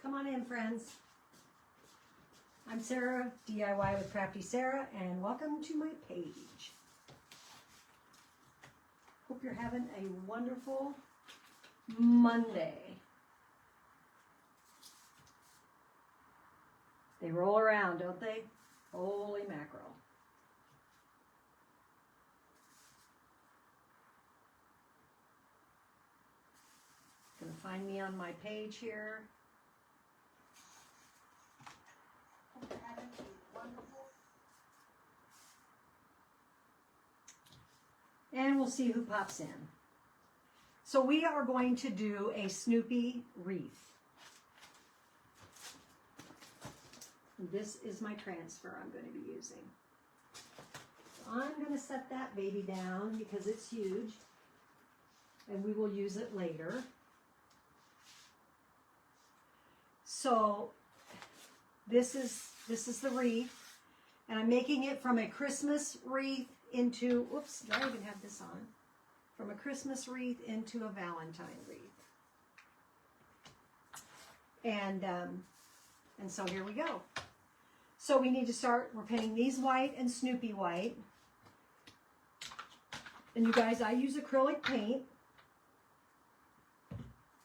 Come on in, friends. I'm Sarah, DIY with Crafty Sarah, and welcome to my page. Hope you're having a wonderful Monday. They roll around, don't they? Holy mackerel. Gonna find me on my page here. Hope you're having a wonderful. And we'll see who pops in. So we are going to do a Snoopy wreath. This is my transfer I'm going to be using. So I'm going to set that baby down because it's huge, and we will use it later. So this is the wreath, and I'm making it from a Christmas wreath into, oops, do I even have this on? From a Christmas wreath into a Valentine wreath. And so here we go. So we need to start, we're painting these white and Snoopy white. And you guys, I use acrylic paint.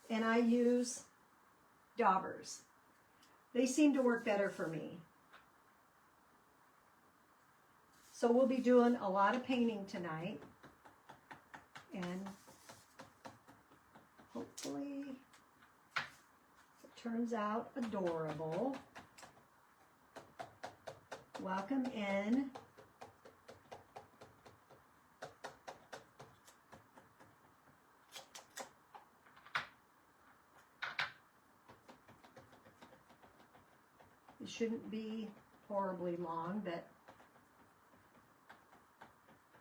And I use daubers. They seem to work better for me. So we'll be doing a lot of painting tonight. And hopefully it turns out adorable. Welcome in. It shouldn't be horribly long, but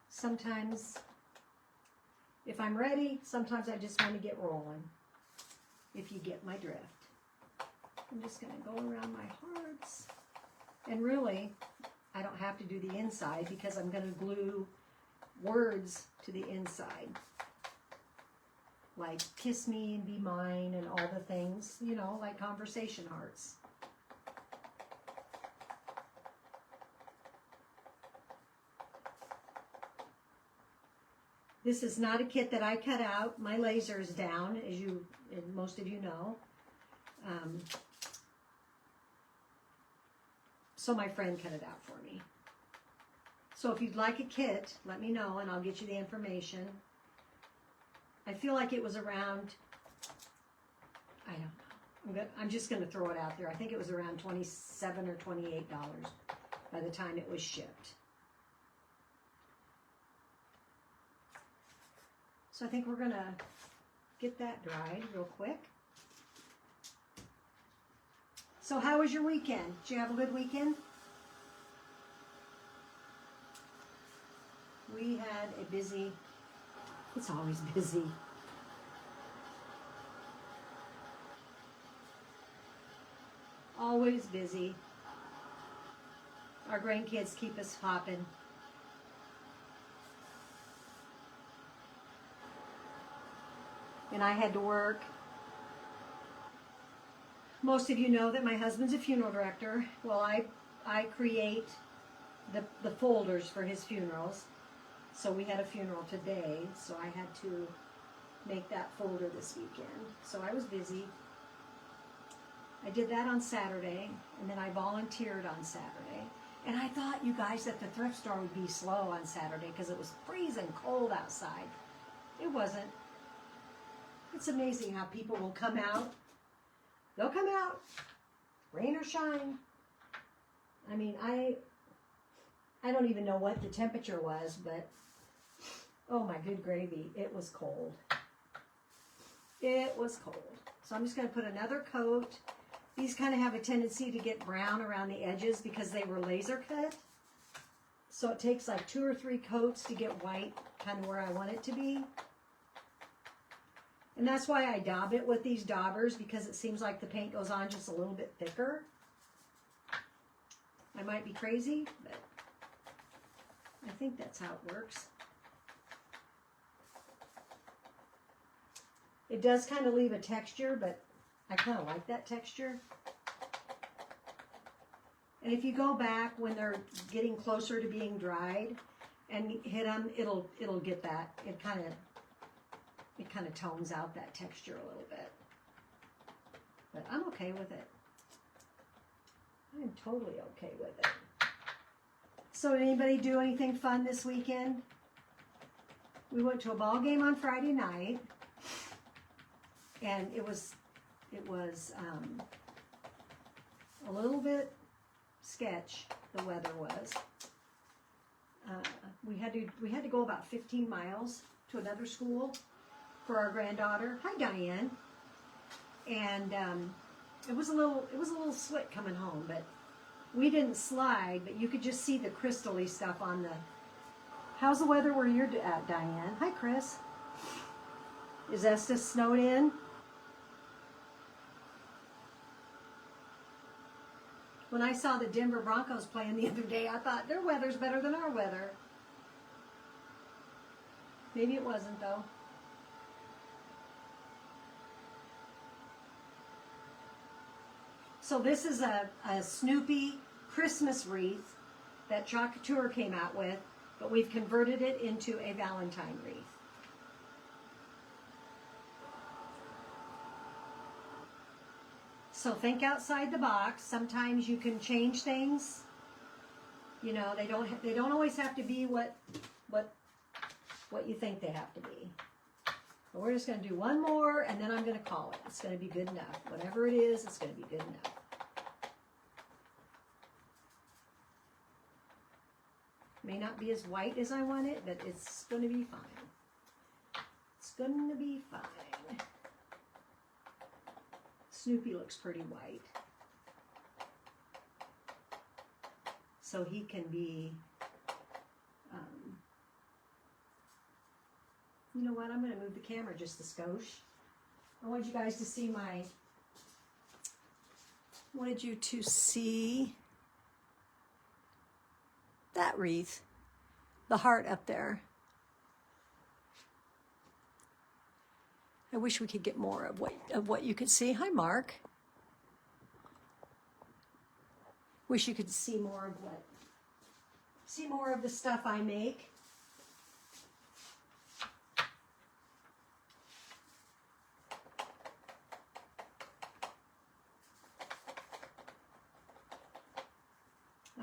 sometimes if I'm ready, sometimes I just want to get rolling, if you get my drift. I'm just going to go around my hearts. And really, I don't have to do the inside because I'm going to glue words to the inside. Like kiss me and be mine and all the things, you know, like conversation hearts. This is not a kit that I cut out. My laser is down, as most of you know. So my friend cut it out for me. So if you'd like a kit, let me know and I'll get you the information. I feel like it was around, I don't know. I'm just going to throw it out there. I think it was around $27 or $28 by the time it was shipped. So I think we're going to get that dried real quick. So how was your weekend? Did you have a good weekend? We had a busy, it's always busy. Always busy. Our grandkids keep us hopping. And I had to work. Most of you know that my husband's a funeral director. Well, I create the folders for his funerals. So we had a funeral today, so I had to make that folder this weekend. So I was busy. I did that on Saturday, and then I volunteered on Saturday. And I thought, you guys, that the thrift store would be slow on Saturday because it was freezing cold outside. It wasn't. It's amazing how people will come out. They'll come out, rain or shine. I mean, I don't even know what the temperature was, but oh my good gravy, it was cold. It was cold. So I'm just going to put another coat. These kind of have a tendency to get brown around the edges because they were laser cut. So it takes like 2 or 3 coats to get white kind of where I want it to be. And that's why I daub it with these daubers, because it seems like the paint goes on just a little bit thicker. I might be crazy, but I think that's how it works. It does kind of leave a texture, but I kind of like that texture. And if you go back when they're getting closer to being dried and hit them, it'll get that. It kind of tones out that texture a little bit. But I'm okay with it. I'm totally okay with it. So did anybody do anything fun this weekend? We went to a ball game on Friday night, and it was a little bit sketch. The weather was. We had to go about 15 miles to another school for our granddaughter. Hi, Diane. And it was a little slick coming home, but we didn't slide. But you could just see the crystally stuff on the. How's the weather where you're at, Diane? Hi, Chris. Is Estes snowed in? When I saw the Denver Broncos playing the other day, I thought their weather's better than our weather. Maybe it wasn't, though. So this is a Snoopy Christmas wreath that Chocolatier came out with, but we've converted it into a Valentine wreath. So think outside the box. Sometimes you can change things. You know, they don't always have to be what you think they have to be. But we're just going to do one more, and then I'm going to call it. It's going to be good enough. Whatever it is, it's going to be good enough. May not be as white as I want it, but it's going to be fine. It's going to be fine. Snoopy looks pretty white. So he can be, you know what, I'm going to move the camera just a skosh. I want you guys to see I wanted you to see that wreath, the heart up there. I wish we could get more of what you could see. Hi, Mark. Wish you could see more of the stuff I make.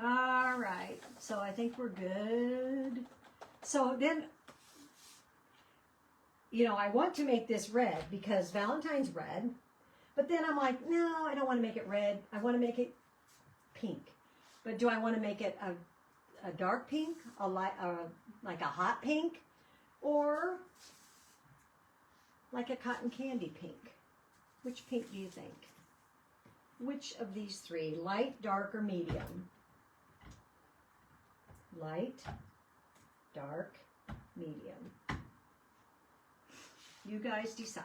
All right, so I think we're good. So then, you know, I want to make this red because Valentine's red, but then I'm like, no, I don't want to make it red. I want to make it pink. But do I want to make it a dark pink, like a hot pink, or like a cotton candy pink? Which pink do you think? Which of these three? Light, dark, or medium? Light, dark, medium. You guys decide.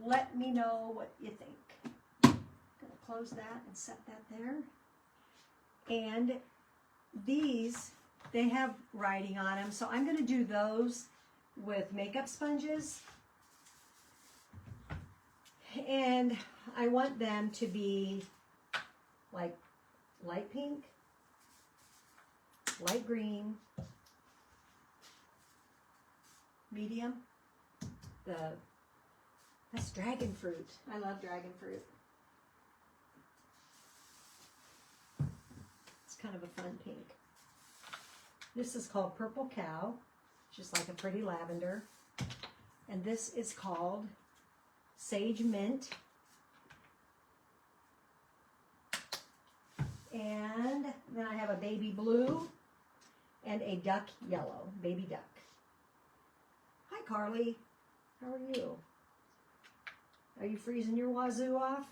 Let me know what you think. I'm going to close that and set that there. And these, they have writing on them, so I'm going to do those with makeup sponges. And I want them to be like light pink, light green, medium. That's dragon fruit. I love dragon fruit. It's kind of a fun pink. This is called Purple Cow, just like a pretty lavender. And this is called Sage Mint. And then I have a baby blue and a duck yellow, baby duck. Hi, Carly. How are you? Are you freezing your wazoo off?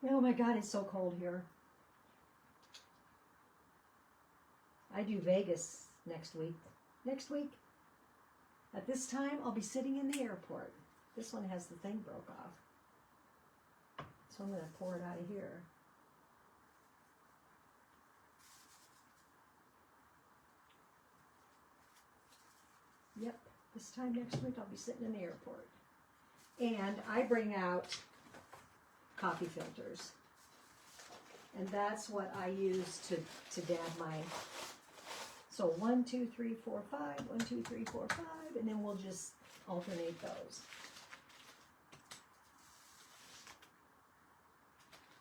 Oh my God, it's so cold here. I do Vegas next week. Next week, at this time, I'll be sitting in the airport. This one has the thing broke off. So I'm going to pour it out of here. Yep, this time next week I'll be sitting in the airport. And I bring out coffee filters. And that's what I use to dab my, so 1, 2, 3, 4, 5, 1, 2, 3, 4, 5, and then we'll just alternate those.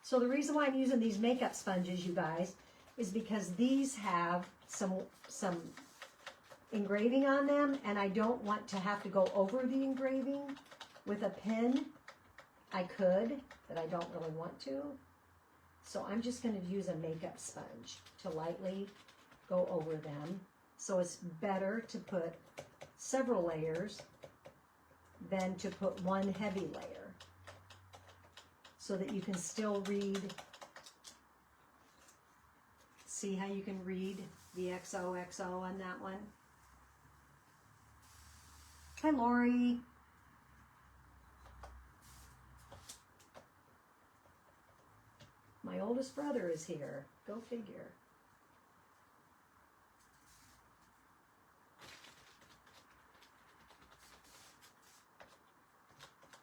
So the reason why I'm using these makeup sponges, you guys, is because these have some engraving on them, and I don't want to have to go over the engraving with a pen. I could, but I don't really want to. So I'm just going to use a makeup sponge to lightly go over them. So it's better to put several layers than to put one heavy layer, so that you can still read. See how you can read the XOXO on that one? Hi, Lori. My oldest brother is here. Go figure.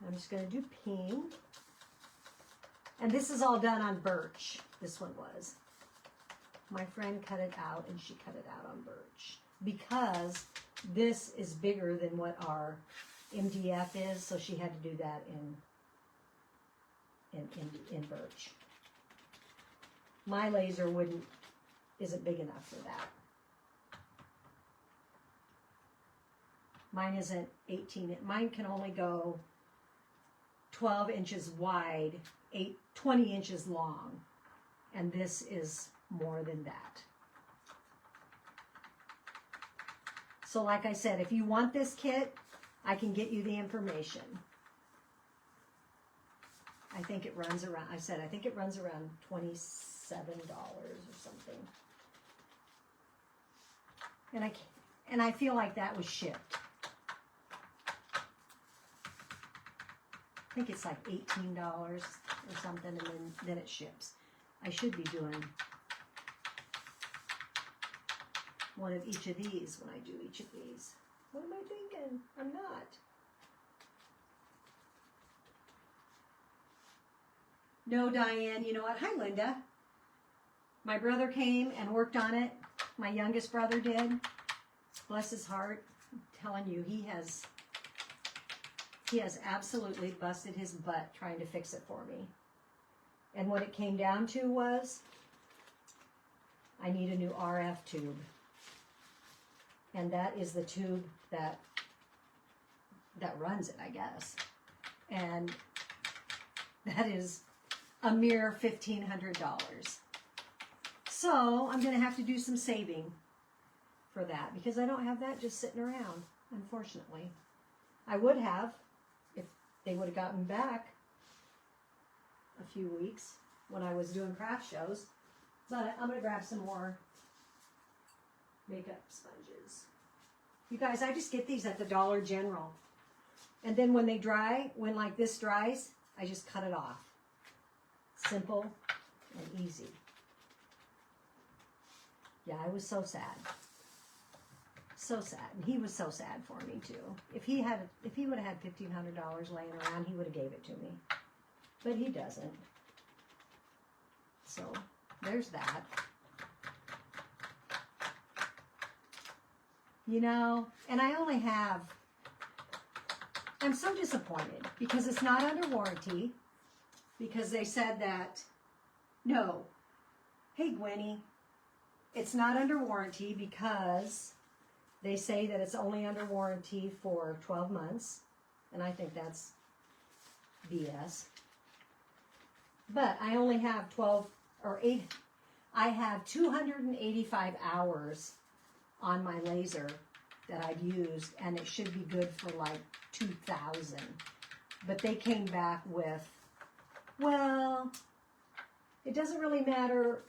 I'm just going to do pink. And this is all done on birch. This one was. My friend cut it out, and she cut it out on birch. Because this is bigger than what our MDF is, so she had to do that in birch. My laser isn't big enough for that. Mine isn't 18. Mine can only go 12 inches wide, 20 inches long. And this is more than that. So like I said, if you want this kit, I can get you the information. I think it runs around, I think it runs around $27 or something. And I feel like that was shipped. I think it's like $18 or something, and then it ships. I should be doing one of each of these when I do each of these. What am I thinking? I'm not. No, Diane, you know what? Hi, Linda. My brother came and worked on it. My youngest brother did. Bless his heart. I'm telling you, he has absolutely busted his butt trying to fix it for me. And what it came down to was, I need a new RF tube. And that is the tube that runs it, I guess. And that is a mere $1,500. So I'm going to have to do some saving for that, because I don't have that just sitting around, unfortunately. I would have if they would have gotten back a few weeks when I was doing craft shows. But I'm going to grab some more makeup sponges. You guys, I just get these at the Dollar General. And then when they dry, when like this dries, I just cut it off. Simple and easy. Yeah, I was so sad. So sad. And he was so sad for me too. If he would have had $1,500 laying around, he would have gave it to me. But he doesn't. So there's that. You know, and I only have, I'm so disappointed because it's not under warranty, because they said that, no, hey Gwenny, it's not under warranty because they say that it's only under warranty for 12 months, and I think that's BS. But I only have 12 or 8, I have 285 hours on my laser that I've used, and it should be good for like 2,000. But they came back with, well, it doesn't really matter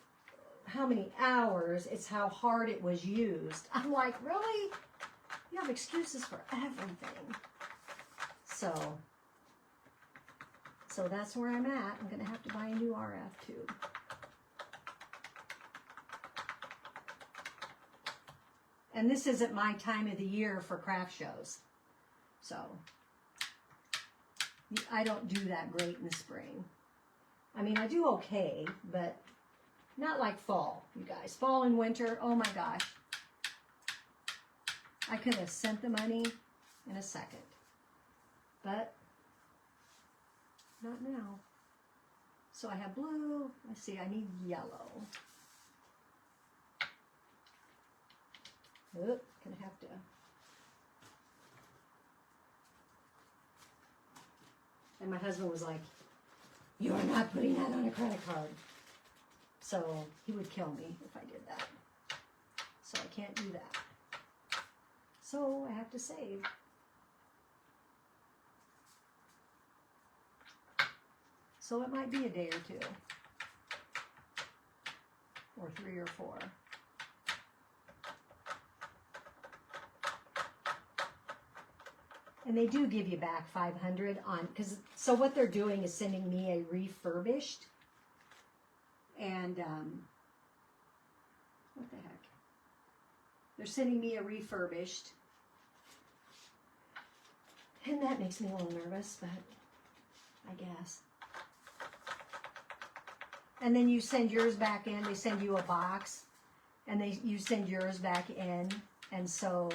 how many hours, it's how hard it was used. I'm like, really? You have excuses for everything. So that's where I'm at. I'm going to have to buy a new RF tube. And this isn't my time of the year for craft shows. So I don't do that great in the spring. I mean, I do okay, but not like fall, you guys. Fall and winter, oh my gosh. I could have sent the money in a second, but not now. So I have blue. Let's see, I need yellow. Oop, gonna have to. And my husband was like, "You are not putting that on a credit card." So he would kill me if I did that. So I can't do that. So I have to save. So it might be a day or two. Or 3 or 4. And they do give you back $500 on, because, so what they're doing is sending me a refurbished, and, what the heck? They're sending me a refurbished, and that makes me a little nervous, but I guess. And then you send yours back in, they send you a box, and you send yours back in, and so,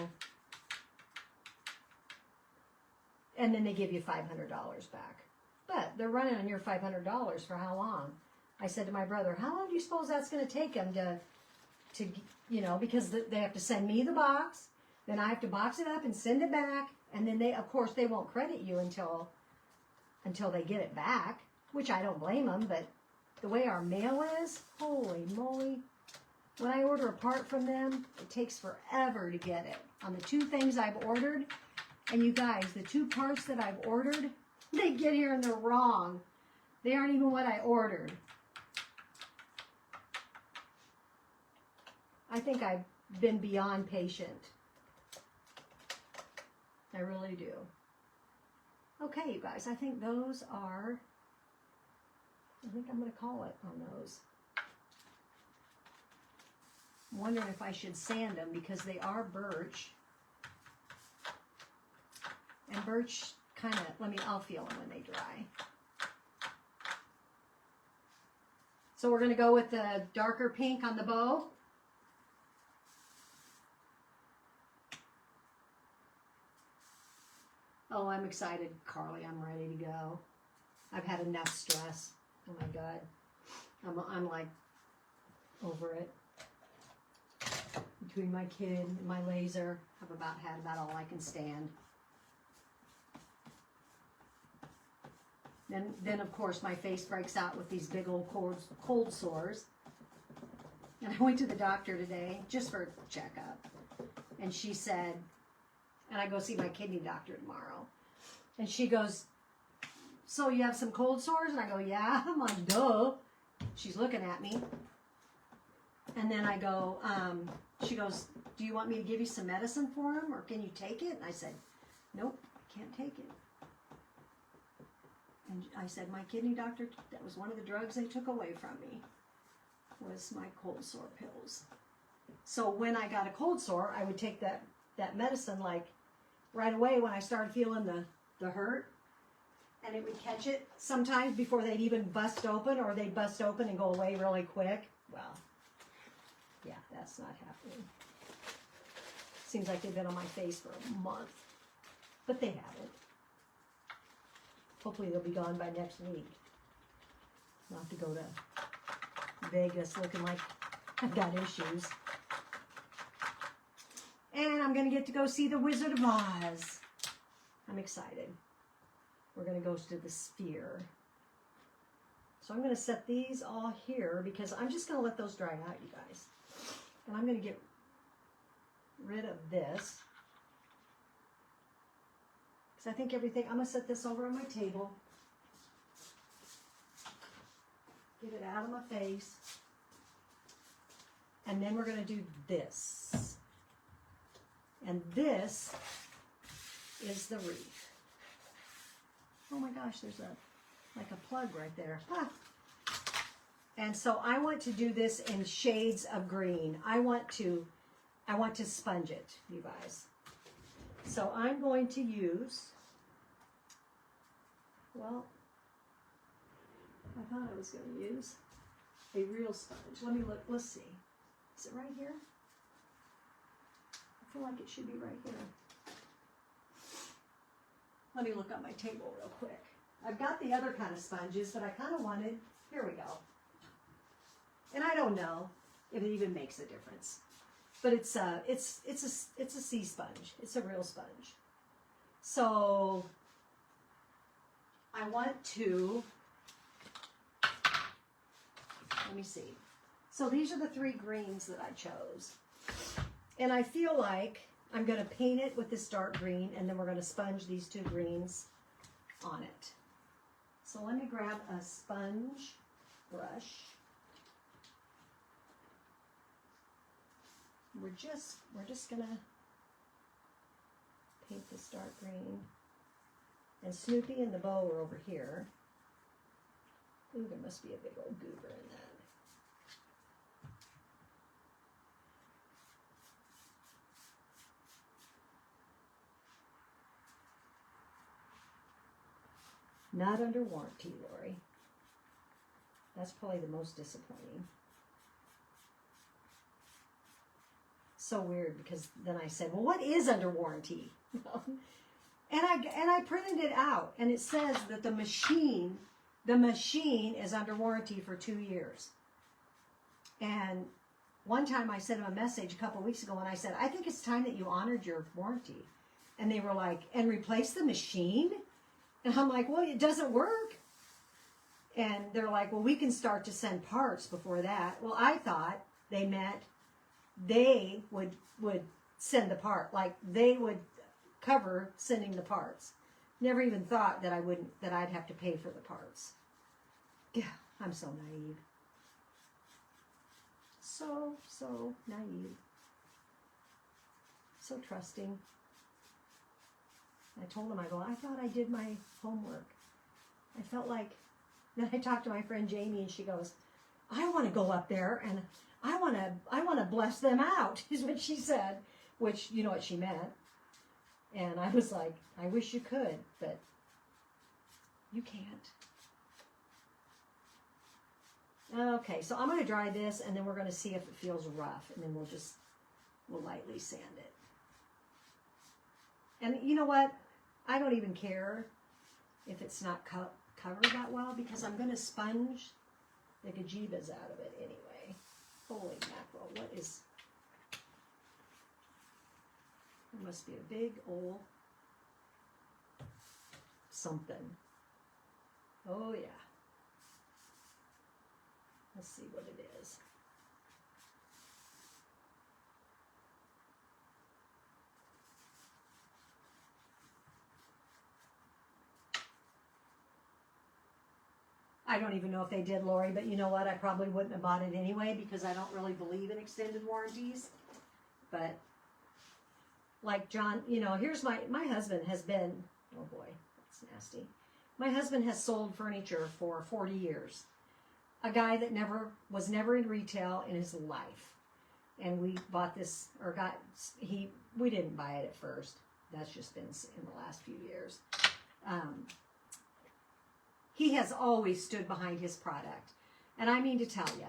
and then they give you $500 back. But they're running on your $500 for how long? I said to my brother, how long do you suppose that's going to take them to, you know, because they have to send me the box, then I have to box it up and send it back, and then they, of course, they won't credit you until they get it back, which I don't blame them, but the way our mail is, holy moly. When I order a part from them, it takes forever to get it. On the 2 things I've ordered, and you guys, the 2 parts that I've ordered, they get here and they're wrong. They aren't even what I ordered. I think I've been beyond patient. I really do. Okay, you guys, I think those are, I think I'm going to call it on those. I'm wondering if I should sand them because they are birch. And birch kind of, I'll feel them when they dry. So we're going to go with the darker pink on the bow. Oh, I'm excited, Carly. I'm ready to go. I've had enough stress. Oh my God. I'm like over it. Between my kid and my laser, I've had about all I can stand. Then of course my face breaks out with these big old cold sores. And I went to the doctor today just for a checkup. And she said, and I go see my kidney doctor tomorrow. And she goes, so you have some cold sores? And I go, yeah. I'm like, duh. She's looking at me. And then I go, she goes, do you want me to give you some medicine for them? Or can you take it? And I said, nope, I can't take it. And I said, my kidney doctor, that was one of the drugs they took away from me, was my cold sore pills. So when I got a cold sore, I would take that medicine like right away when I started feeling the hurt. And it would catch it sometimes before they'd even bust open, or they'd bust open and go away really quick. Well, yeah, that's not happening. Seems like they've been on my face for a month, but they haven't. Hopefully they'll be gone by next week. I'll have to go to Vegas looking like I've got issues. And I'm going to get to go see the Wizard of Oz. I'm excited. We're going to go to the Sphere. So I'm going to set these all here because I'm just going to let those dry out, you guys. And I'm going to get rid of this. I think everything, I'm going to set this over on my table. Get it out of my face. And then we're going to do this. And this is the wreath. Oh my gosh, there's like a plug right there. Ah. And so I want to do this in shades of green. I want to sponge it, you guys. So I'm going to use Well, I thought I was going to use a real sponge. Let me look. Let's see. Is it right here? I feel like it should be right here. Let me look on my table real quick. I've got the other kind of sponges, but I kind of wanted, here we go. And I don't know if it even makes a difference. But it's a sea sponge. It's a real sponge. So I want to, let me see. So these are the 3 greens that I chose. And I feel like I'm going to paint it with this dark green, and then we're going to sponge these 2 greens on it. So let me grab a sponge brush. We're just going to paint this dark green. And Snoopy and the bow are over here. Ooh, there must be a big old goober in that. Not under warranty, Lori. That's probably the most disappointing. So weird, because then I said, well, what is under warranty? And I printed it out, and it says that the machine is under warranty for 2 years. And one time I sent them a message a couple of weeks ago, and I said, I think it's time that you honored your warranty. And they were like, and replace the machine? And I'm like, well, it doesn't work. And they're like, well, we can start to send parts before that. Well, I thought they meant they would send the part, like they would cover sending the parts. Never even thought that I'd have to pay for the parts. Yeah, I'm so naive. So naive. So trusting. I told him, I thought I did my homework. I felt like, then I talked to my friend Jamie, and she goes, I want to go up there and I want to bless them out, is what she said, which you know what she meant. And I was like, I wish you could, but you can't. Okay, so I'm going to dry this, and then we're going to see if it feels rough, and then we'll lightly sand it. And you know what? I don't even care if it's not covered that well, because I'm going to sponge the gajibas out of it anyway. Holy mackerel, what is... There must be a big old something. Oh yeah. Let's see what it is. I don't even know if they did, Lori, but you know what? I probably wouldn't have bought it anyway, because I don't really believe in extended warranties. But like John, you know, here's my husband has been, oh boy, that's nasty. My husband has sold furniture for 40 years. A guy that was never in retail in his life. And we bought this, we didn't buy it at first. That's just been in the last few years. He has always stood behind his product. And I mean to tell you,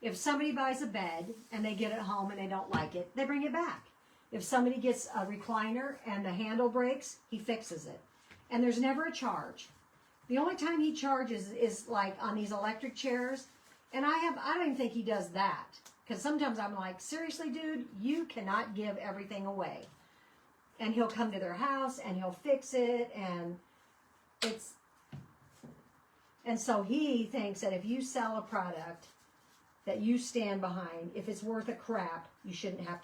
if somebody buys a bed and they get it home and they don't like it, they bring it back. If somebody gets a recliner and the handle breaks, he fixes it. And there's never a charge. The only time he charges is like on these electric chairs. And I don't even think he does that. Because sometimes I'm like, seriously, dude, you cannot give everything away. And he'll come to their house and he'll fix it. And so he thinks that if you sell a product that you stand behind, if it's worth a crap, you shouldn't have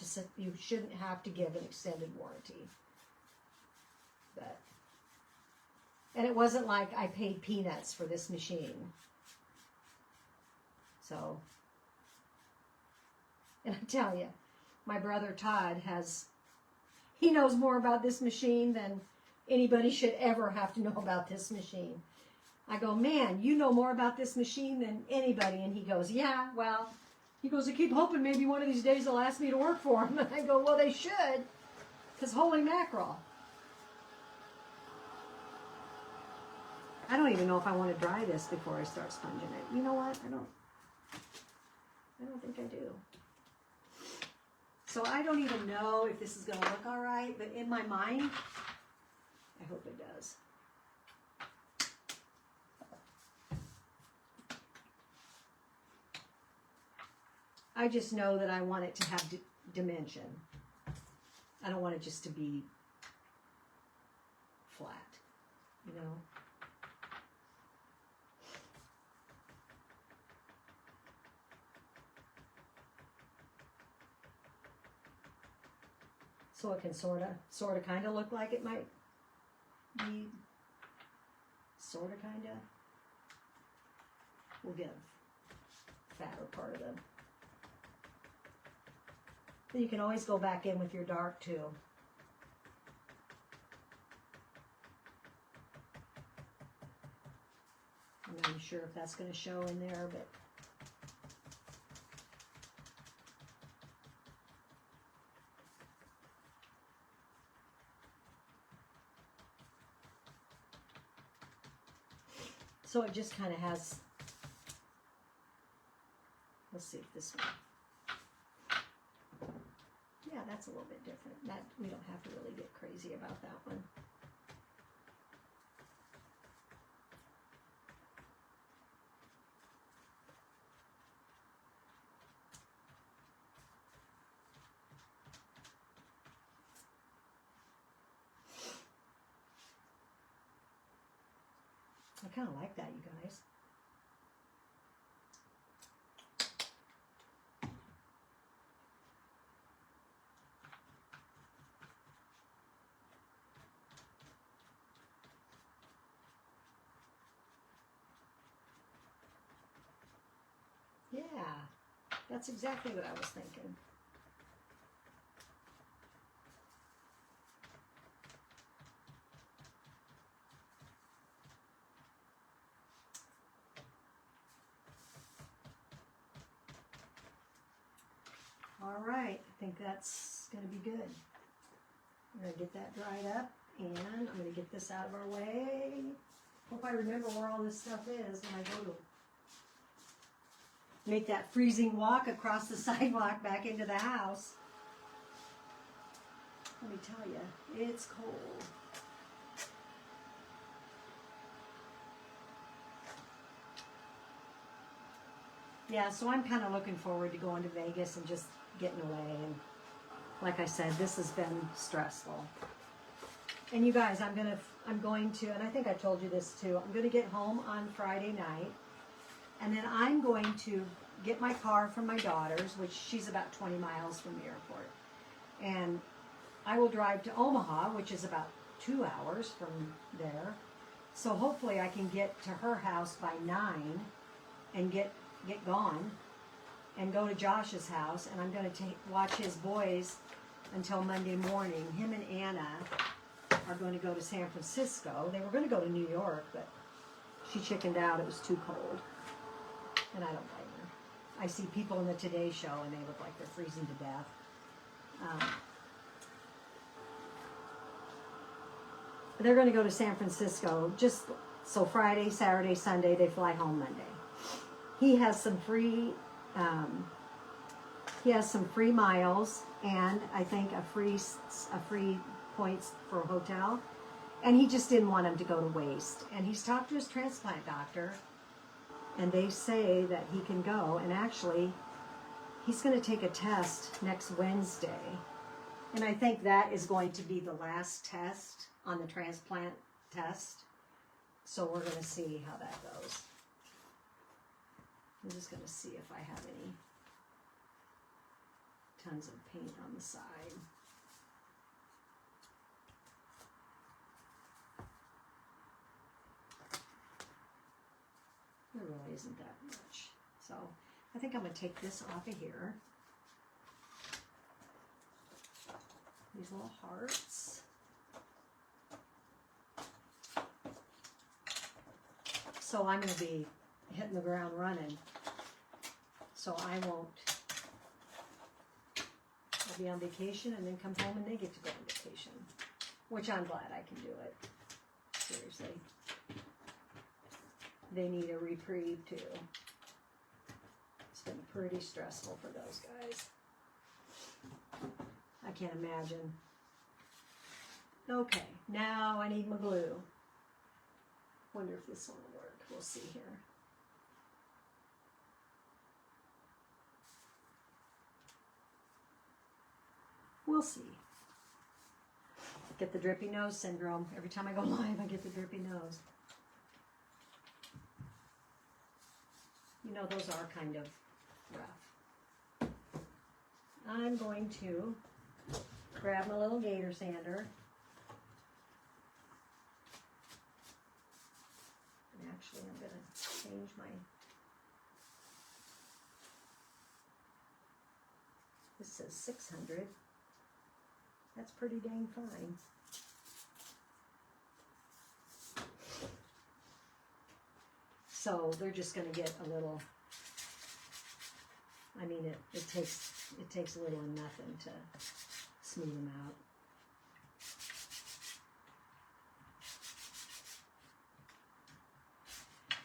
to give an extended warranty. And it wasn't like I paid peanuts for this machine. So, and I tell you, my brother Todd he knows more about this machine than anybody should ever have to know about this machine. I go, man, you know more about this machine than anybody. And he goes, yeah, well, he goes, I keep hoping maybe one of these days they'll ask me to work for him. And I go, well, they should, because holy mackerel. I don't even know if I want to dry this before I start sponging it. You know what? I don't think I do. So I don't even know if this is going to look all right, but in my mind, I hope it does. I just know that I want it to have dimension. I don't want it just to be flat, you know? So it can sort of, kind of look like it might be, sort of, kind of. We'll get a fatter part of them. But you can always go back in with your dark too. I'm not even sure if that's going to show in there, but so it just kind of has, let's see if this one, yeah, that's a little bit different. That, we don't have to really get crazy about that one. I kind of like that, you guys. Yeah, that's exactly what I was thinking. All right, I think that's going to be good. I'm going to get that dried up, and I'm going to get this out of our way. Hope I remember where all this stuff is when I go to make that freezing walk across the sidewalk back into the house. Let me tell you, it's cold. Yeah, so I'm kind of looking forward to going to Vegas and just getting away. And like I said, this has been stressful. And you guys, I'm going to, and I think I told you this too, I'm going to get home on Friday night. And then I'm going to get my car from my daughter's, which she's about 20 miles from the airport. And I will drive to Omaha, which is about 2 hours from there. So hopefully I can get to her house by 9 and get gone and go to Josh's house. And I'm going to watch his boys until Monday morning. Him and Anna are going to go to San Francisco. They were going to go to New York, but she chickened out. It was too cold. And I don't blame her. I see people in the Today Show and they look like they're freezing to death. They're going to go to San Francisco just so Friday, Saturday, Sunday, they fly home Monday. He has some free miles and I think a free points for a hotel. And he just didn't want them to go to waste. And he's talked to his transplant doctor. And they say that he can go, and actually, he's going to take a test next Wednesday. And I think that is going to be the last test on the transplant test. So we're going to see how that goes. I'm just going to see if I have any tons of paint on the side. There really isn't that much. So I think I'm going to take this off of here. These little hearts. So I'm going to be hitting the ground running. So I won't. I'll be on vacation and then come home and they get to go on vacation. Which I'm glad I can do it. Seriously. they need a reprieve too. It's been pretty stressful for those guys. I can't imagine. Okay, now I need my glue. Wonder if this one will work. We'll see here. We'll see. Get the drippy nose syndrome. Every time I go live, I get the drippy nose. You know, those are kind of rough. I'm going to grab my little gator sander. And actually, I'm going to change my... This says 600. That's pretty dang fine. So they're just going to get a little, I mean, it takes a little and nothing to smooth them out.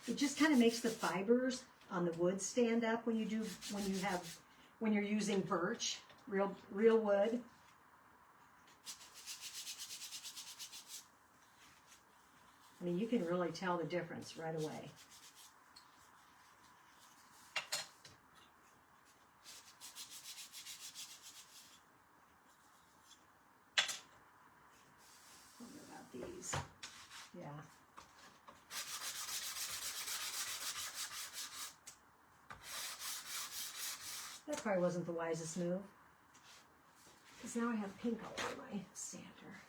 It just kind of makes the fibers on the wood stand up when you're using birch, real wood. I mean, you can really tell the difference right away. What about these? Yeah. That probably wasn't the wisest move. Because now I have pink all over my sander.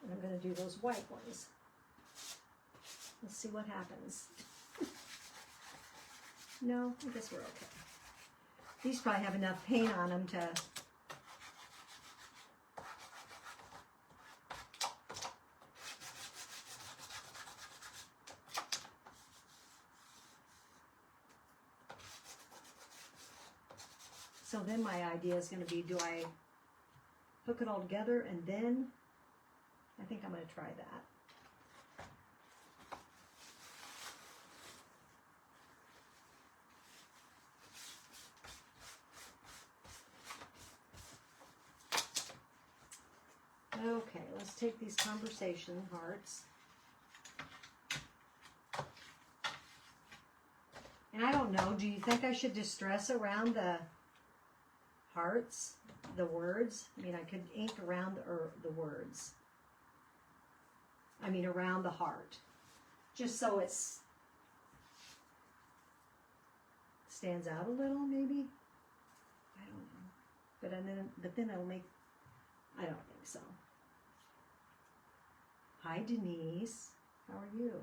And I'm going to do those white ones. Let's see what happens. No, I guess we're okay. These probably have enough paint on them to... So then my idea is going to be, do I hook it all together and then... I think I'm going to try that. Okay, let's take these conversation hearts. And I don't know, do you think I should distress around the hearts, the words? I mean, I could ink around the words. I mean, around the heart. Just so it's stands out a little, maybe? I don't know. But then it'll make, I don't think so. Hi, Denise. How are you?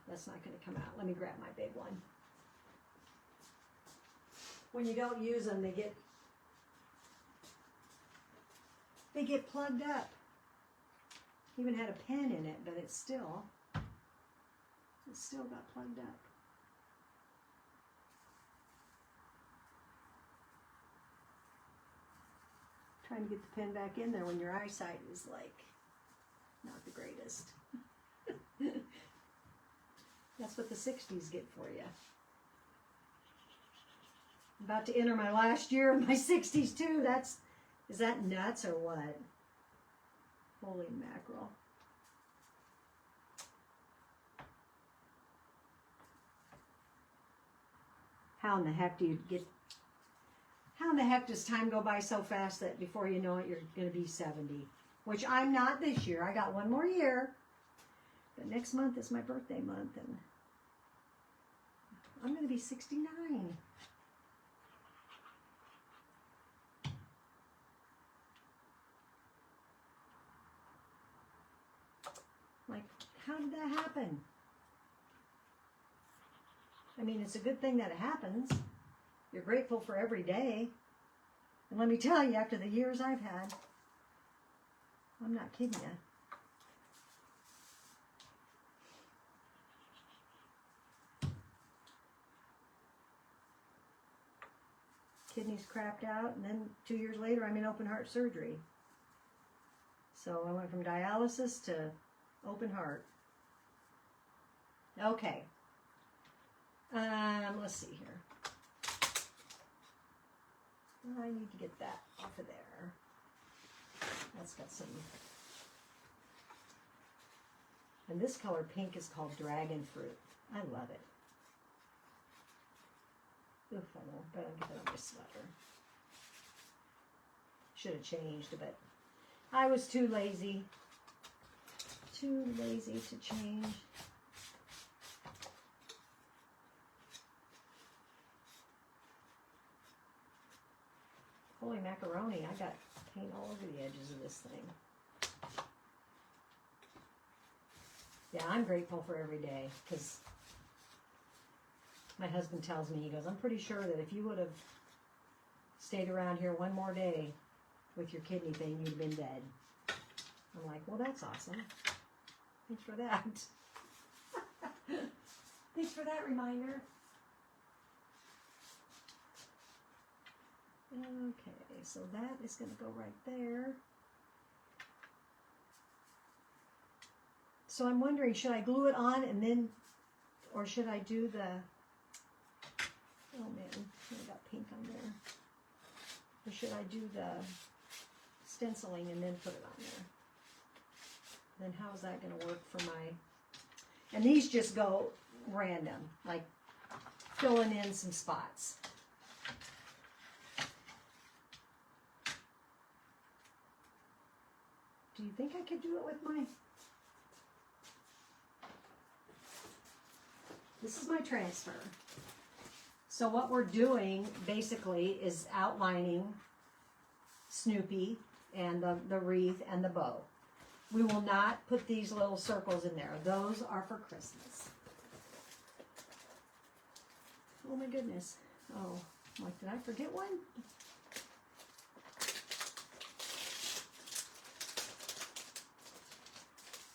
That's not going to come out. Let me grab my big one. When you don't use them, they get plugged up. Even had a pen in it, but it's still got plugged up. Trying to get the pen back in there when your eyesight is like not the greatest. That's what the 60s get for you. I'm about to enter my last year of my 60s too. Is that nuts or what? Holy mackerel. How in the heck does time go by so fast that before you know it, you're going to be 70? Which I'm not this year. I got one more year. But next month is my birthday month, and I'm going to be 69. Like, how did that happen? I mean, it's a good thing that it happens. You're grateful for every day. And let me tell you, after the years I've had, I'm not kidding you. Kidneys crapped out, and then 2 years later, I'm in open heart surgery. So I went from dialysis to open heart. Okay. Let's see here. I need to get that off of there. That's got some. And this color pink is called Dragon Fruit. I love it. Oof, I know, but I'll get it on my sweater. Should have changed, but I was too lazy. Too lazy to change. Holy macaroni, I got paint all over the edges of this thing. Yeah, I'm grateful for every day, because my husband tells me, he goes, I'm pretty sure that if you would have stayed around here one more day with your kidney thing, you'd have been dead. I'm like, well, that's awesome. Thanks for that. Thanks for that reminder. Okay, so that is going to go right there. So I'm wondering, should I glue it on and then, or should I do the, oh man, I got pink on there. Or should I do the stenciling and then put it on there? Then how is that going to work for my, and these just go random, like filling in some spots. Do you think I could do it with my, this is my transfer. So what we're doing basically is outlining Snoopy and the wreath and the bow. We will not put these little circles in there. Those are for Christmas. Oh my goodness. Oh, I'm like, did I forget one?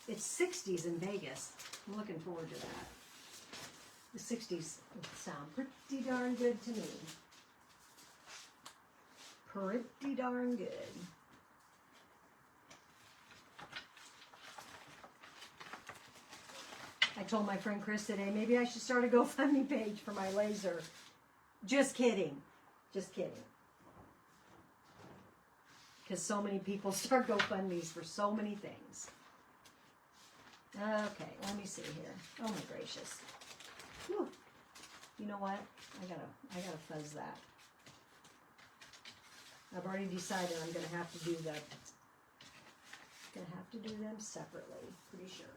It's 60s in Vegas. I'm looking forward to that. The 60s sound pretty darn good to me. Pretty darn good. I told my friend Chris today, maybe I should start a GoFundMe page for my laser. Just kidding. Just kidding. Because so many people start GoFundMes for so many things. Okay, let me see here. Oh my gracious. Whew. You know what? I gotta fuzz that. I've already decided I'm gonna have to do that. Gonna have to do them separately, pretty sure.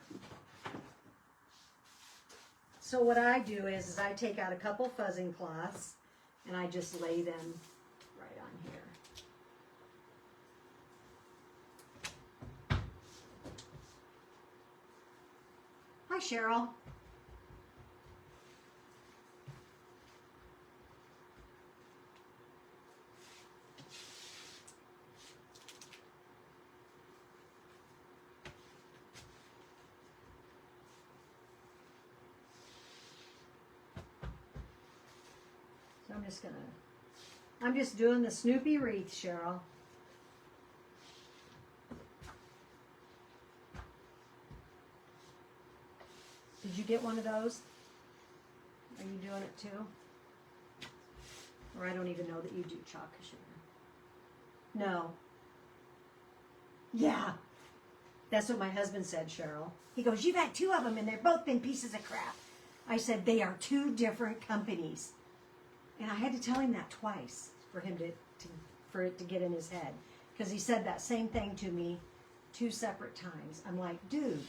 So what I do is I take out a couple fuzzing cloths and I just lay them right on here. Hi, Cheryl. So I'm just doing the Snoopy wreath, Cheryl. Did you get one of those? Are you doing it too? Or I don't even know that you do chalk sugar. No. Yeah. That's what my husband said, Cheryl. He goes, you've had two of them and they've both been pieces of crap. I said, they are two different companies. And I had to tell him that twice for him for it to get in his head. Because he said that same thing to me 2 separate times. I'm like, dude,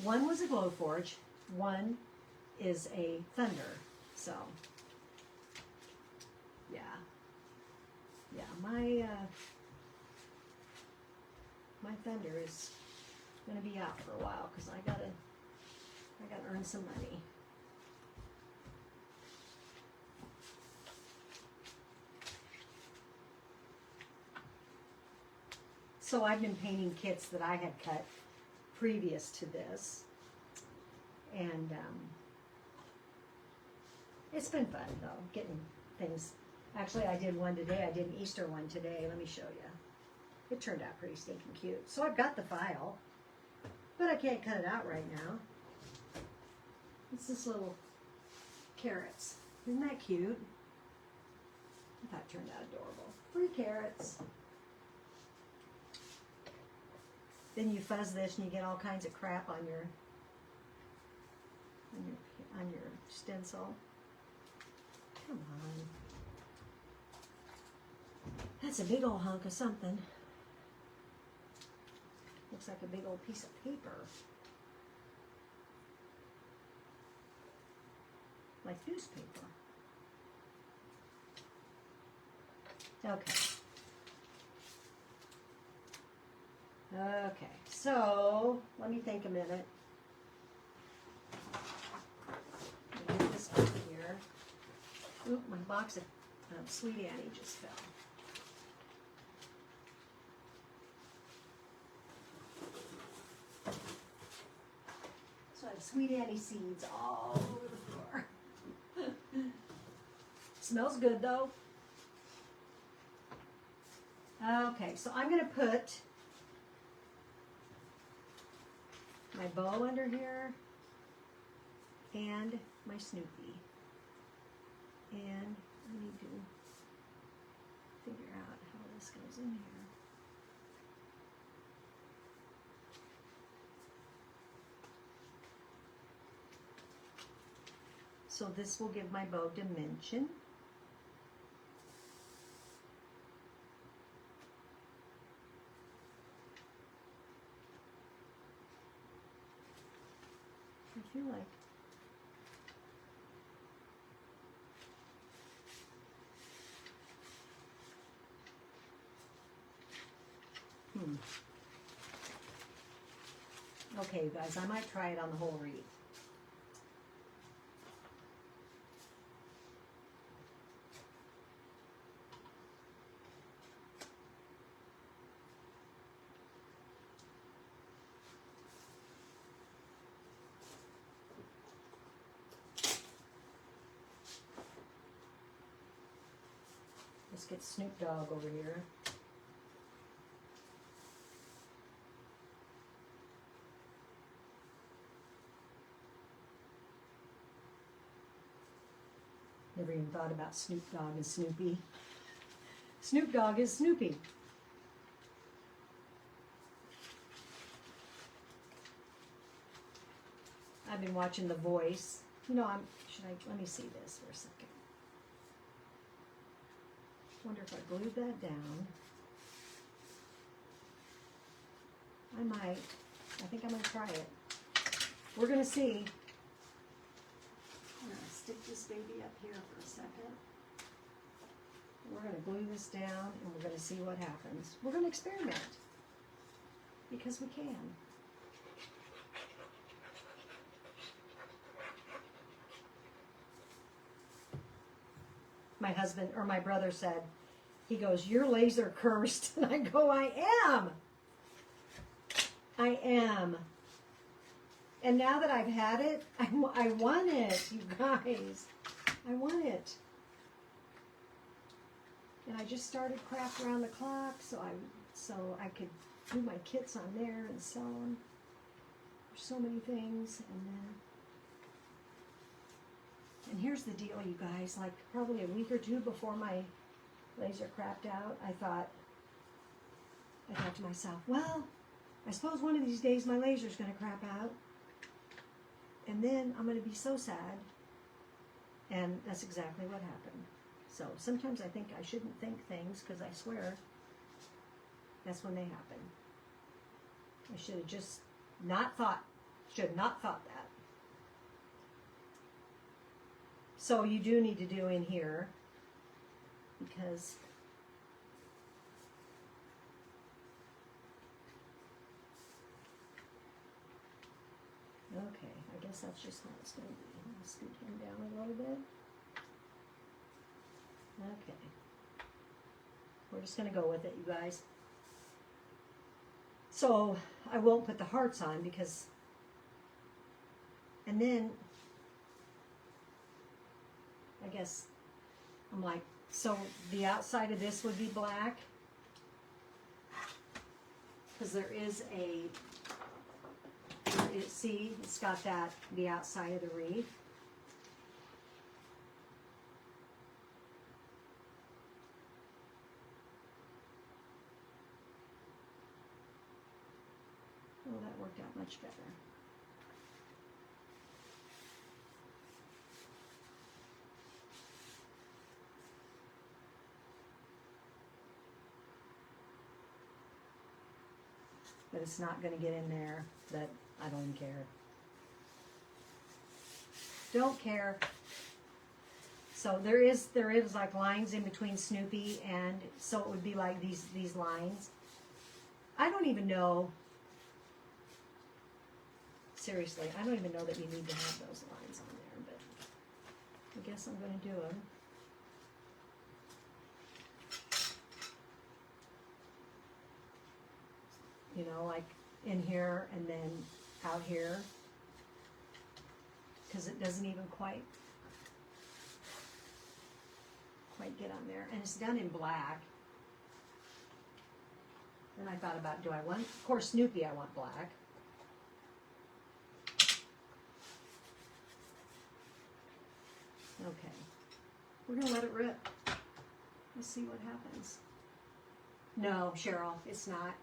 one was a Glowforge, one is a Thunder. So, yeah. Yeah, my Thunder is going to be out for a while because I gotta earn some money. So I've been painting kits that I had cut previous to this, and it's been fun though, getting things. Actually, I did one today. I did an Easter one today. Let me show you. It turned out pretty stinking cute. So I've got the file, but I can't cut it out right now. It's this little carrots. Isn't that cute? I thought it turned out adorable. 3 carrots. Then you fuzz this and you get all kinds of crap on your stencil. Come on. That's a big old hunk of something. Looks like a big old piece of paper. Like newspaper. Okay. Okay, so let me think a minute. Get this over here. Oop, my box of Sweet Annie just fell. So I have Sweet Annie seeds all over the floor. Smells good though. Okay, so I'm going to put my bow under here and my Snoopy. And I need to figure out how this goes in here. So this will give my bow dimension. I feel like okay, you guys, I might try it on the whole wreath. Let's get Snoop Dogg over here. Never even thought about Snoop Dogg and Snoopy. Snoop Dogg is Snoopy. I've been watching The Voice. You know, let me see this for a second. Wonder if I glued that down. I might. I think I'm going to try it. We're going to see. I'm going to stick this baby up here for a second. We're going to glue this down and we're going to see what happens. We're going to experiment. Because we can. My husband or my brother said, he goes, "You're laser cursed." And I go, I am. I am. And now that I've had it, I want it, you guys. I want it. And I just started Craft Around the Clock so I could do my kits on there and sell them. There's so many things. And here's the deal, you guys. Like probably a week or two before my laser crapped out, I thought to myself, well, I suppose one of these days my laser's going to crap out. And then I'm going to be so sad. And that's exactly what happened. So sometimes I think I shouldn't think things because I swear that's when they happen. I should have just not thought that. So you do need to do in here because okay, I guess that's just how it's going to be. I'll scoot him down a little bit. Okay. We're just going to go with it, you guys. So I won't put the hearts on because, and then I guess I'm like, so the outside of this would be black because there is a See, it's got the outside of the wreath. Oh, that worked out much better. But it's not going to get in there. That I don't even care. Don't care. So there is like lines in between Snoopy, and so it would be like these lines. I don't even know. Seriously, I don't even know that you need to have those lines on there, but I guess I'm going to do them. You know, like in here and then out here, because it doesn't even quite get on there, and it's done in black. Then I thought about, do I want, of course Snoopy I want black. Okay, we're gonna let it rip. Let's see what happens. No, Cheryl, it's not.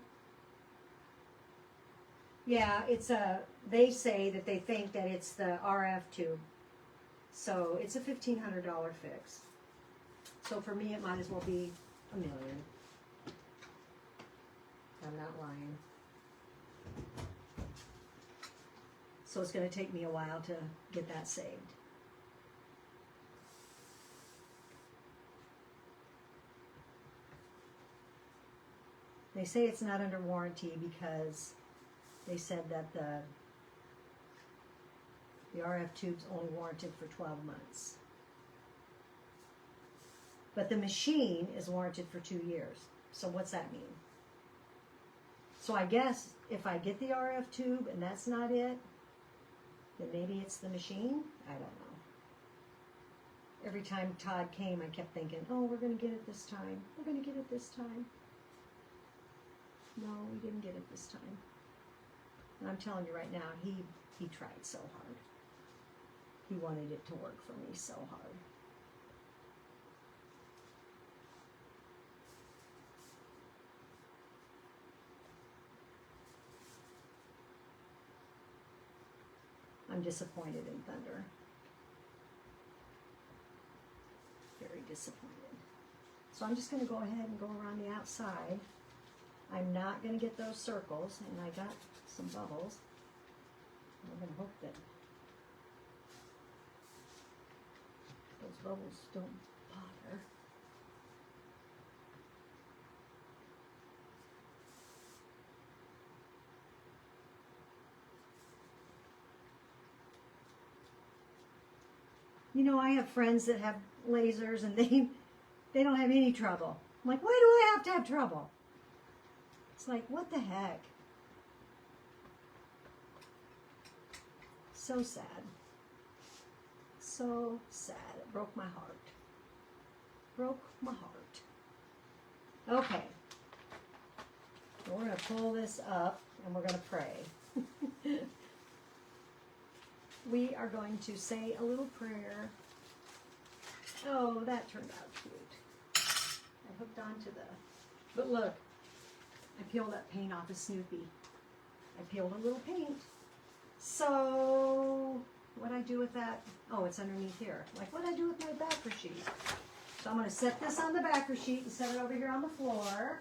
Yeah, it's they say that they think that it's the RF tube. So it's a $1,500 fix. So for me, it might as well be $1 million. I'm not lying. So it's going to take me a while to get that saved. They say it's not under warranty because they said that the RF tube's only warranted for 12 months. But the machine is warranted for 2 years. So what's that mean? So I guess if I get the RF tube and that's not it, then maybe it's the machine? I don't know. Every time Todd came, I kept thinking, oh, we're going to get it this time. We're going to get it this time. No, we didn't get it this time. And I'm telling you right now, he tried so hard. He wanted it to work for me so hard. I'm disappointed in Thunder. Very disappointed. So I'm just going to go ahead and go around the outside. I'm not going to get those circles, and I got some bubbles. I'm going to hope that those bubbles don't bother. You know, I have friends that have lasers and they don't have any trouble. I'm like, why do I have to have trouble? It's like, what the heck? So sad. So sad. It broke my heart. Broke my heart. Okay. We're going to pull this up and we're going to pray. We are going to say a little prayer. Oh, that turned out cute. I hooked onto the... But look, I peeled that paint off of Snoopy. I peeled a little paint. So, what'd I do with that? Oh, it's underneath here. Like, what'd I do with my backer sheet? So I'm going to set this on the backer sheet and set it over here on the floor.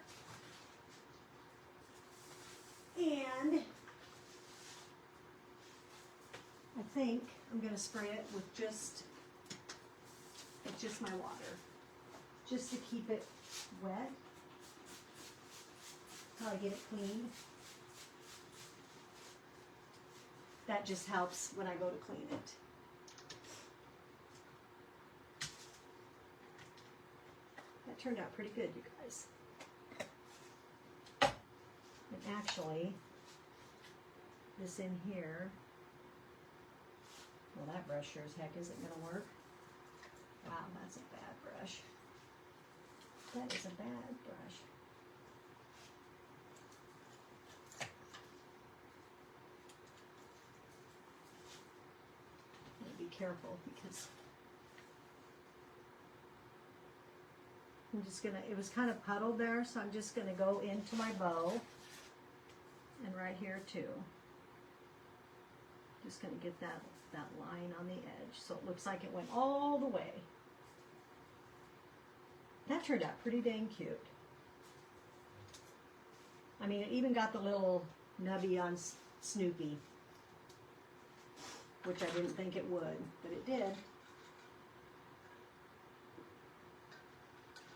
And I think I'm going to spray it with just my water, just to keep it wet. How to get it clean. That just helps when I go to clean it. That turned out pretty good, you guys. And actually, this in here, well, that brush sure as heck isn't going to work. Wow, that's a bad brush. That is a bad brush. careful because I'm just gonna, it was kind of puddled there, so I'm just gonna go into my bow and right here too. Just gonna get that line on the edge so it looks like it went all the way. That turned out pretty dang cute. I mean, it even got the little nubby on Snoopy, which I didn't think it would, but it did.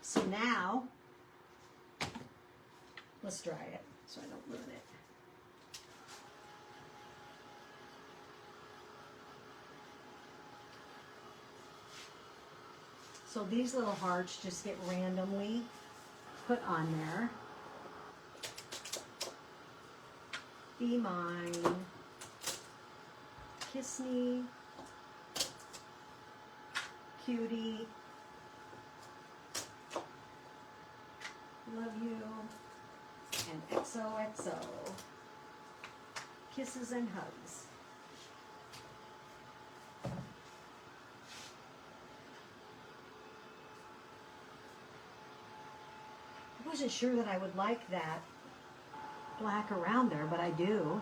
So now, let's dry it so I don't ruin it. So these little hearts just get randomly put on there. Be mine. Kiss me. Cutie. Love you. And XOXO. Kisses and hugs. I wasn't sure that I would like that black around there, but I do.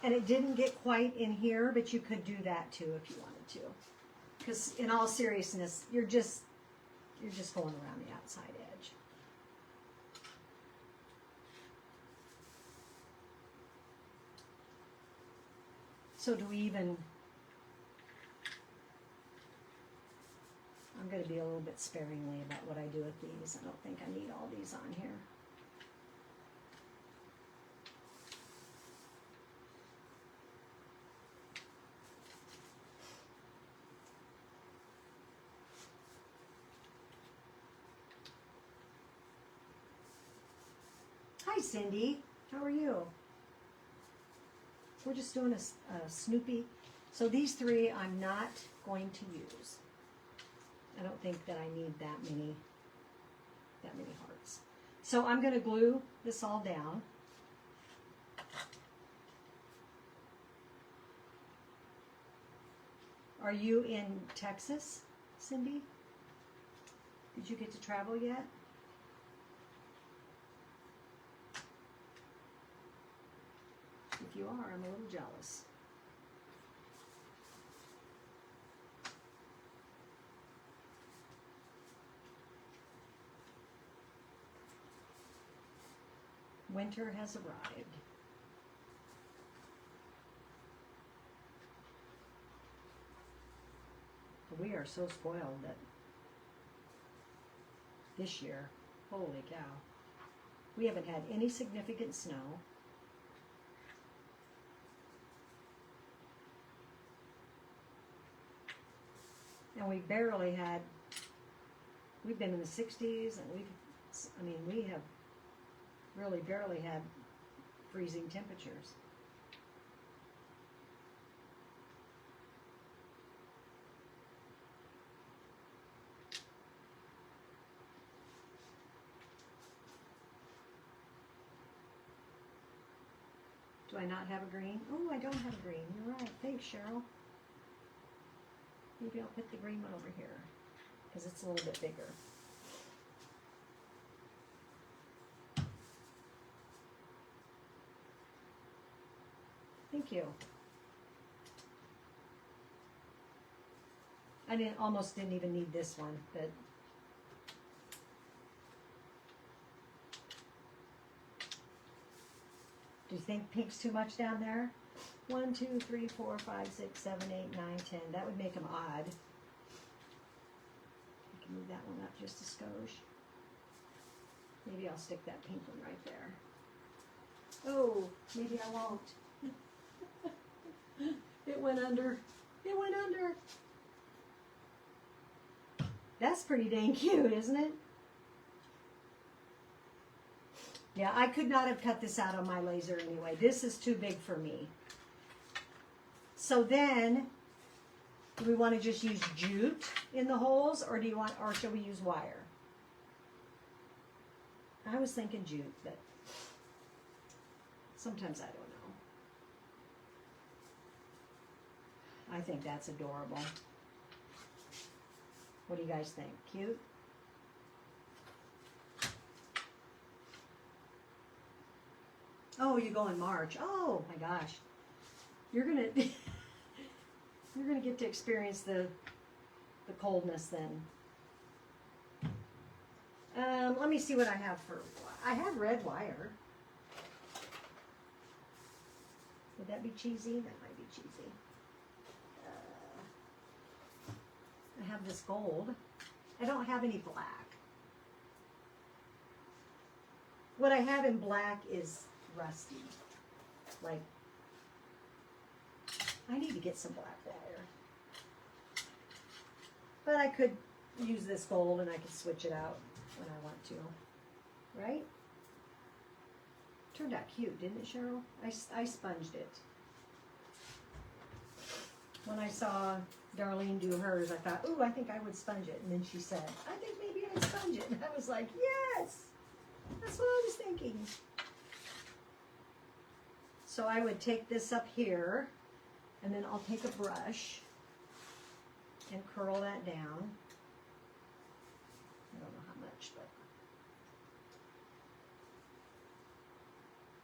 And it didn't get quite in here, but you could do that too if you wanted to. Because in all seriousness, you're just going around the outside edge. So do we even, I'm going to be a little bit sparingly about what I do with these. I don't think I need all these on here. Hi Cindy, how are you? We're just doing a Snoopy. So these three I'm not going to use. I don't think that I need that many hearts. So I'm going to glue this all down. Are you in Texas, Cindy? Did you get to travel yet? If you are, I'm a little jealous. Winter has arrived. We are so spoiled that this year, holy cow, we haven't had any significant snow. And we barely had, we've been in the 60s, and we have really barely had freezing temperatures. Do I not have a green? Oh, I don't have a green. You're right. Thanks, Cheryl. Maybe I'll put the green one over here because it's a little bit bigger. Thank you. I almost didn't even need this one, but do you think pink's too much down there? 1, 2, 3, 4, 5, 6, 7, 8, 9, 10. That would make them odd. I can move that one up just a skosh. Maybe I'll stick that pink one right there. Oh, maybe I won't. It went under. It went under. That's pretty dang cute, isn't it? Yeah, I could not have cut this out on my laser anyway. This is too big for me. So then, do we want to just use jute in the holes, or should we use wire? I was thinking jute, but sometimes I don't know. I think that's adorable. What do you guys think? Cute? Oh, you go in March. Oh my gosh. You're gonna you're gonna get to experience the coldness then. Let me see what I have I have red wire. Would that be cheesy? That might be cheesy. I have this gold. I don't have any black. What I have in black is rusty. Like, I need to get some black wire. But I could use this gold and I could switch it out when I want to. Right? Turned out cute, didn't it, Cheryl? I sponged it. When I saw Darlene do hers, I thought, ooh, I think I would sponge it. And then she said, I think maybe I'd sponge it. And I was like, yes! That's what I was thinking. So I would take this up here, and then I'll take a brush and curl that down. I don't know how much, but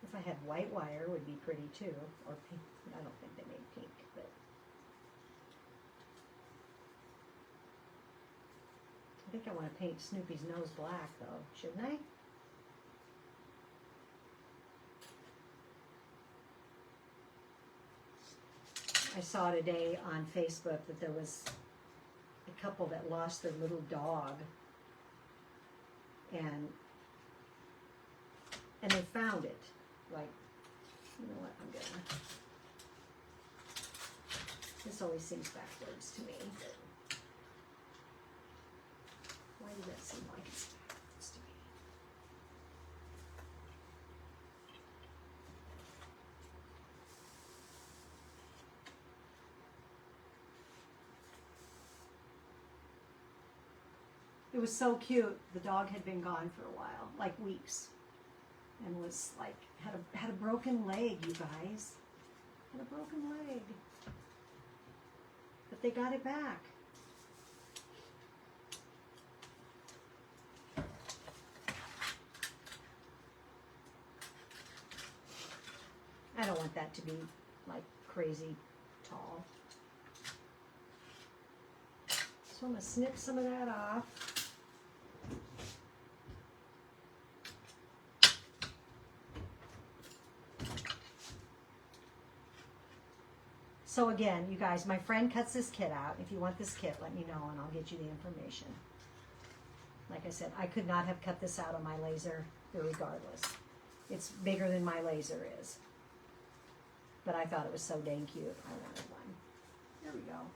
if I had white wire, it would be pretty too. Or pink. I don't think they made pink, but I think I want to paint Snoopy's nose black, though, shouldn't I? I saw today on Facebook that there was a couple that lost their little dog, and they found it. Like, you know what, I'm gonna, this always seems backwards to me. Why does that seem like it's backwards to me? It was so cute. The dog had been gone for a while, like weeks, and was like, had a broken leg, you guys. Had a broken leg. But they got it back. I don't want that to be like crazy tall. So I'm going to snip some of that off. So again, you guys, my friend cuts this kit out. If you want this kit, let me know and I'll get you the information. Like I said, I could not have cut this out on my laser regardless. It's bigger than my laser is. But I thought it was so dang cute. I wanted one. There we go.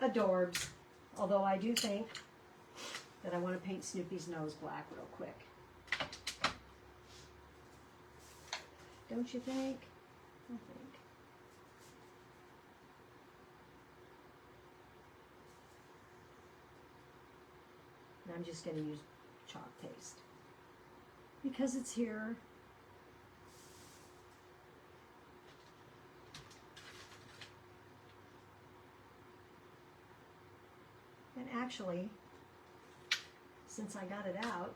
Adorbs. Although I do think that I want to paint Snoopy's nose black real quick. Don't you think? I think. And I'm just going to use chalk paste. Because it's here. And actually, since I got it out,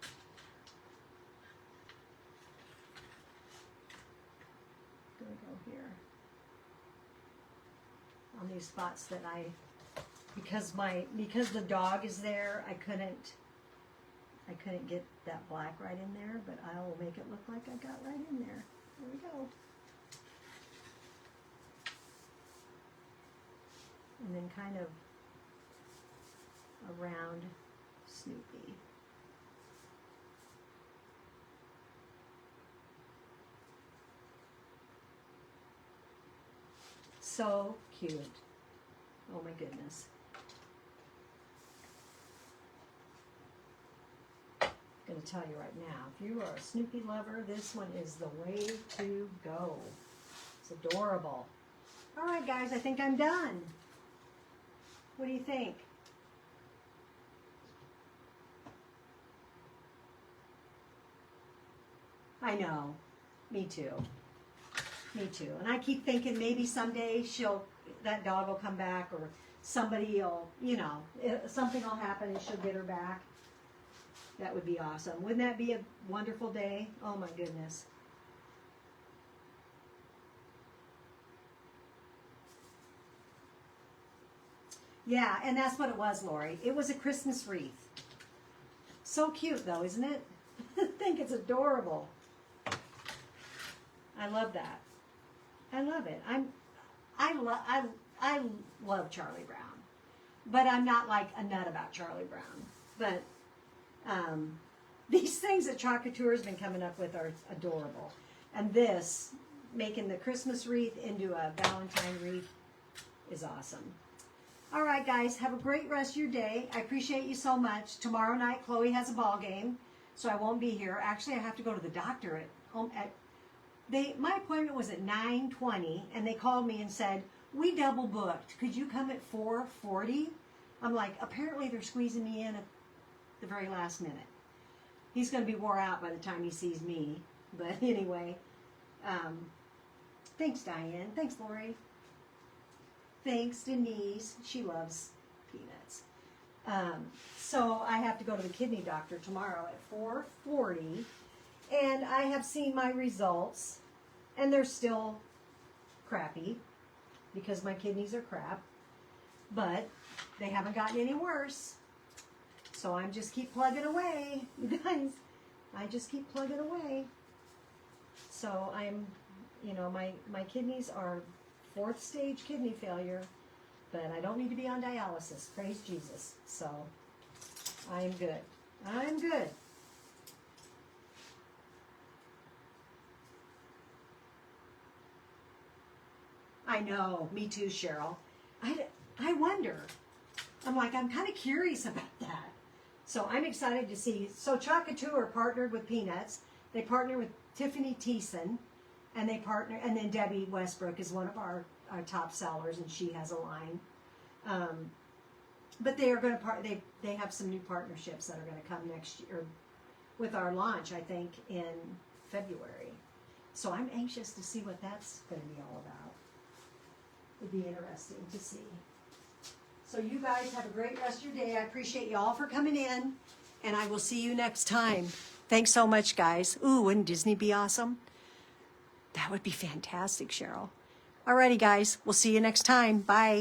I'm going to go here on these spots that because the dog is there, I couldn't get that black right in there, but I will make it look like I got right in there. There we go. And then kind of around Snoopy. So cute. Oh my goodness. I'm going to tell you right now, if you are a Snoopy lover, this one is the way to go. It's adorable. All right, guys, I think I'm done. What do you think? I know. Me too. Me too. And I keep thinking maybe someday that dog will come back, or somebody will, something will happen and she'll get her back. That would be awesome. Wouldn't that be a wonderful day? Oh my goodness. Yeah, and that's what it was, Lori. It was a Christmas wreath. So cute though, isn't it? I think it's adorable. I love that. I love it. I love Charlie Brown, but I'm not like a nut about Charlie Brown. But these things that Chocolatier has been coming up with are adorable, and this making the Christmas wreath into a Valentine wreath is awesome. All right, guys, have a great rest of your day. I appreciate you so much. Tomorrow night, Chloe has a ball game, so I won't be here. Actually, I have to go to the doctor at home. My appointment was at 9:20, and they called me and said, we double booked. Could you come at 4:40? I'm like, apparently they're squeezing me in at the very last minute. He's going to be wore out by the time he sees me. But anyway, thanks, Diane. Thanks, Lori. Thanks, Denise. She loves peanuts. So I have to go to the kidney doctor tomorrow at 4:40. And I have seen my results, and they're still crappy because my kidneys are crap, but they haven't gotten any worse. So I'm just keep plugging away, you guys. I just keep plugging away. So I'm, my kidneys are 4th stage kidney failure, but I don't need to be on dialysis. Praise Jesus. So I'm good. I'm good. I know, me too, Cheryl. I wonder. I'm kind of curious about that. So I'm excited to see. So Chocolatier partnered with Peanuts. They partner with Tiffany Thiessen, and then Debbie Westbrook is one of our top sellers, and she has a line. But they are going to they have some new partnerships that are going to come next year with our launch, I think, in February. So I'm anxious to see what that's going to be all about. It'd be interesting to see. So you guys have a great rest of your day. I appreciate you all for coming in, and I will see you next time. Thanks so much, guys. Ooh, wouldn't Disney be awesome? That would be fantastic, Cheryl. Alrighty, guys. We'll see you next time. Bye.